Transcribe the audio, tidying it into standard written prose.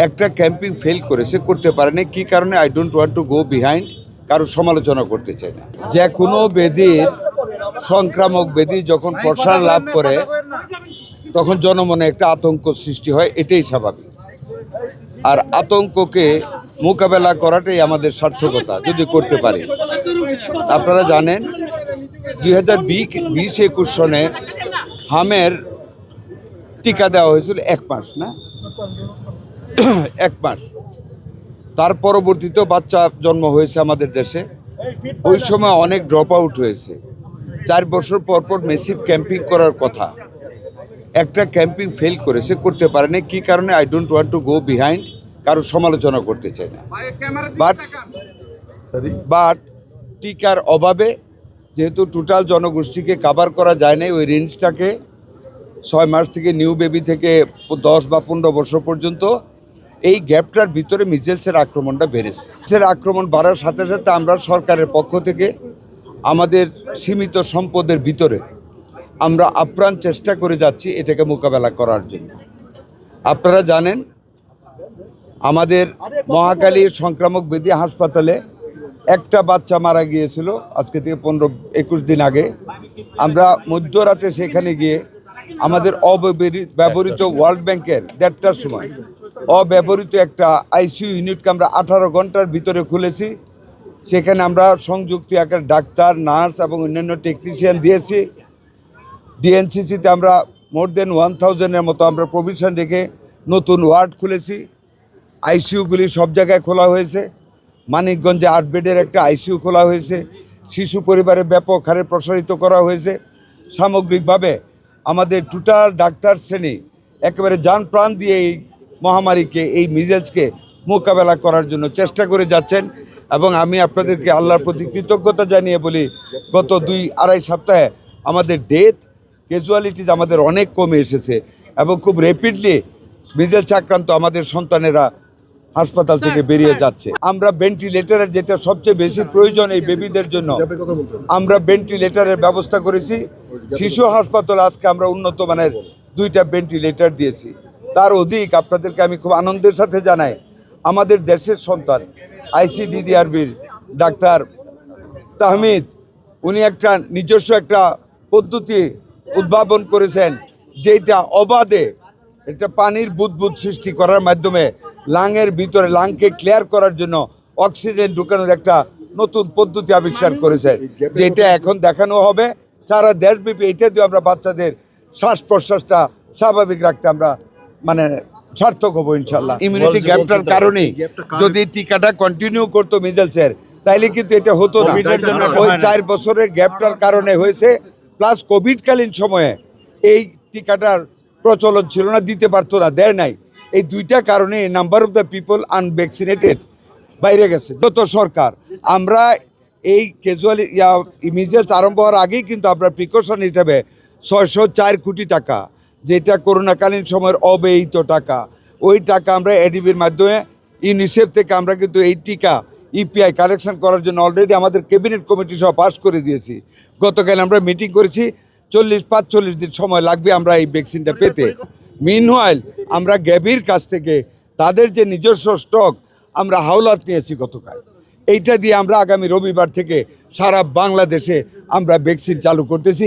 একটা camping fail করেছে, করতে পারেনি কি কারণে I don't want to go behind, কারো সমালোচনা করতে চাই না। যে কোনো ব্যাধির সংক্রামক ব্যাধি যখন প্রসার লাভ করে তখন জনমনে একটা আতঙ্ক সৃষ্টি হয়, এটাই স্বাভাবিক। আর আতঙ্ককে মোকাবেলা করাটাই আমাদের সার্থকতা যদি করতে পারি। আপনারা জানেন 2020-21 সনে হামের টিকা দেওয়া হয়েছিল 1 মাস, না 1 মাস। তার পরবর্তীতেও বাচ্চা জন্ম হয়েছে আমাদের দেশে। ওই সময় অনেক ড্রপ আউট হয়েছে। 4 বছর পর পর মেসিভ ক্যাম্পিং করার কথা, একটা ক্যাম্পিং ফেল করেছে, করতে পারেনি কি কারণে I don't want to go behind, কারো সমালোচনা করতে চাই না। বাট টিকার অভাবে যেহেতু টোটাল জনগোষ্ঠীকে কাভার করা যায় নাই, ওই রেঞ্জটাকে 6 মাস থেকে নিউ বেবি থেকে 10 বা 15 বছর পর্যন্ত এই গ্যাপটার ভিতরে মিজেলসের আক্রমণটা বেড়েছে। মিজেলসের আক্রমণ বাড়ার সাথে সাথে আমরা সরকারের পক্ষ থেকে আমাদের সীমিত সম্পদের ভিতরে আমরা আপ্রাণ চেষ্টা করে যাচ্ছি এটাকে মোকাবেলা করার জন্য। আপনারা জানেন আমাদের মহাখালী সংক্রামক ব্যাধি হাসপাতালে একটা বাচ্চা মারা গিয়েছিল আজকে থেকে 15-21 দিন আগে। আমরা মধ্যরাতে সেখানে গিয়ে আমাদের অব্যবহৃত ওয়ার্ল্ড ব্যাংকের 1:30টার সময় অব্যবহৃত একটা আইসিইউ ইউনিটকে আমরা 18 ঘন্টার ভিতরে খুলেছি। সেখানে আমরা সংযুক্ত আকার ডাক্তার, নার্স এবং অন্যান্য টেকনিশিয়ান দিয়েছি। ডিএনসিসিতে আমরা মোর দেন 1000-এর মতো আমরা প্রভিশন রেখে নতুন ওয়ার্ড খুলেছি। আইসিইউগুলি সব জায়গায় খোলা হয়েছে। মানিকগঞ্জে 8 বেডের একটা আইসিইউ খোলা হয়েছে। শিশু পরিবারে ব্যাপক হারে প্রসারিত করা হয়েছে। সামগ্রিকভাবে আমাদের টোটাল ডাক্তার শ্রেণী একেবারে যান প্রাণ দিয়ে এই মহামারীকে, এই মিজেলসকে মোকাবেলা করার জন্য চেষ্টা করে যাচ্ছেন। এবং আমি আপনাদেরকে আল্লাহর প্রতি কৃতজ্ঞতা জানিয়ে বলি, গত 2-2.5 সপ্তাহে আমাদের ডেথ ক্যাজুয়ালিটিজ আমাদের অনেক কমে এসেছে এবং খুব র্যাপিডলি মিজেলস আক্রান্ত আমাদের সন্তানেরা হাসপাতাল থেকে বেরিয়ে যাচ্ছে। আমরা ভেন্টিলেটারের যেটা সবচেয়ে বেশি প্রয়োজন এই বেবিদের জন্য, আমরা ভেন্টিলেটারের ব্যবস্থা করেছি। শিশু হাসপাতাল আজকে আমরা উন্নত মানের 2টা ভেন্টিলেটার দিয়েছি। তার অধিক আপনাদেরকে আমি খুব আনন্দের সাথে জানাই, আমাদের দেশের সন্তান আইসিডিডিআরবির ডাক্তার তাহমিদ, উনি একটা নিজস্ব একটা পদ্ধতি উদ্ভাবন করেছেন, যেটা অবাধে একটা পানির বুদবুদ সৃষ্টি করার মাধ্যমে লাংয়ের ভিতরে লাংকে ক্লিয়ার করার জন্য অক্সিজেন ঢুকানোর একটা নতুন পদ্ধতি আবিষ্কার করেছেন, যেটা এখন দেখানো হবে সারা দেশব্যাপী। এটা দিয়ে আমরা বাচ্চাদের শ্বাস প্রশ্বাসটা স্বাভাবিক রাখতে আমরা সার্থক হবো ইনশাল্লাহ। ইমিউনিটি গ্যাপটার কারণে যদি টিকাটা কন্টিনিউ করতো মিজেলসের, তাইলে কিন্তু এটা হতো না। ওই 4 বছরের গ্যাপটার কারণে হয়েছে, প্লাস কোভিডকালীন সময়ে এই টিকাটার প্রচলন ছিল না, দিতে পারতো না, দেয় নাই। এই 2টা কারণে number of the people unvaccinated বাইরে গেছে। যত সরকার আমরা এই মিজেলস আরম্ভ হওয়ার আগেই কিন্তু আমরা প্রিকশন হিসাবে 604 কোটি টাকা, যেটা করোনাকালীন সময়ের অব্যয়িত টাকা, ওই টাকা আমরা এডিবির মাধ্যমে ইউনিসেফ থেকে আমরা কিন্তু এই টিকা ইপিআই কালেকশন করার জন্য অলরেডি আমাদের ক্যাবিনেট কমিটি সহ পাস করে দিয়েছি। গতকাল আমরা মিটিং করেছি, 45 দিন সময় লাগবে আমরা এই ভ্যাকসিনটা পেতে। মিনওয়াইল আমরা গ্যাভির কাছ থেকে তাদের যে নিজস্ব স্টক আমরা হাওলাত নিয়েছি গতকাল, এইটা দিয়ে আমরা আগামী রবিবার থেকে সারা বাংলাদেশে আমরা ভ্যাকসিন চালু করতেছি।